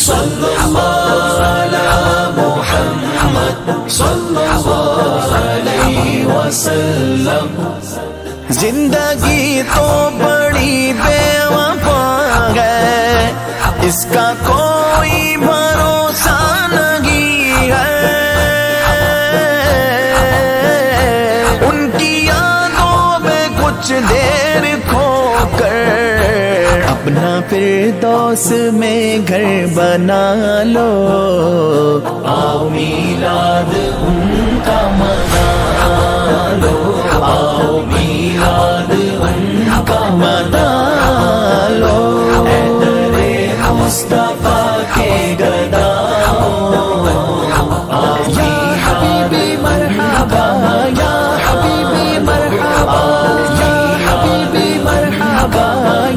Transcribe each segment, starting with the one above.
صلی اللہ علی محمد صلی اللہ علیہ وسلم۔ زندگی تو بڑی بے وفا ہے، اس کا کوئی بھروسہ نہیں ہے، ان کی یادوں میں کچھ دیر کھو کر اپنا فردوس میں گھر بنا لو، آؤ میلاد ان کا منا لو، آؤ میلاد ان کا منا لو، حیدر مصطفیٰ کے گداؤں، یا حبیبی مرحبا، یا حبیبی مرحبا، یا حبیبی مرحبا،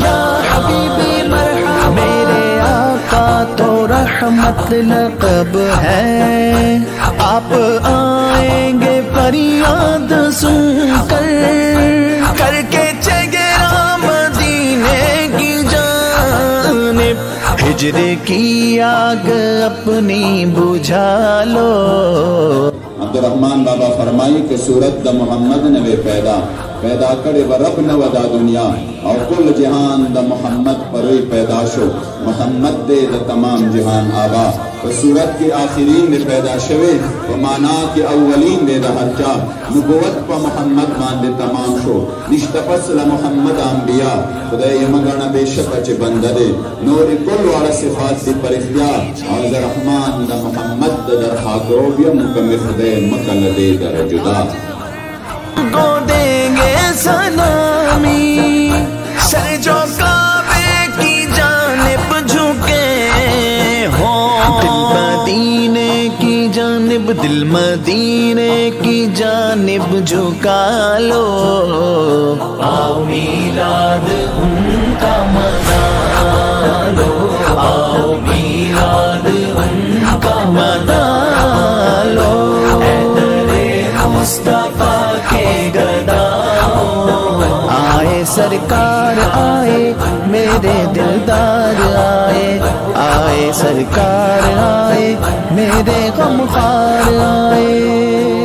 یا حبیبی مرحبا۔ میرے آقا تو رحمت لقب ہے، آپ آئیں گے فریاد سن کر کے چگرا مدینے کی جانب، ہجر کی آگ اپنی بجھا لو۔ عبدالرحمن بابا فرمائی کہ صورت دا محمد نے پیدا کرے و رب نو دا دنیا، اور کل جہان دا محمد پروی پیدا شو، محمد دے دا تمام جہان آبا، و صورت کے آخرین دے پیدا شوے، و مانا کے اولین دے دا ہر چاہ، نبوت پا محمد مان دے تمام شو، نشتفص لمحمد انبیاء، خدا یمگرنا بے شکا چے بندہ دے، نور کل وارا صفات دی پر اختیار، عوض رحمان دا محمد دا در خاکرو بیا مکمل خدا مکل دے در جدا۔ کو دیں گے سلامی سر جو کعبے کی جانب جھکے ہوں، دل مدینے کی جانب، دل مدینے کی جانب جھکا لو، آؤ میلاد ان کا منا لو، آؤ میلاد ان کا منا لو، حیدر مصطفیٰ کے گداؤں، آئے سرکار آئے میرے دلدار آئے، آئے سرکار آئے میرے غمخوار آئے۔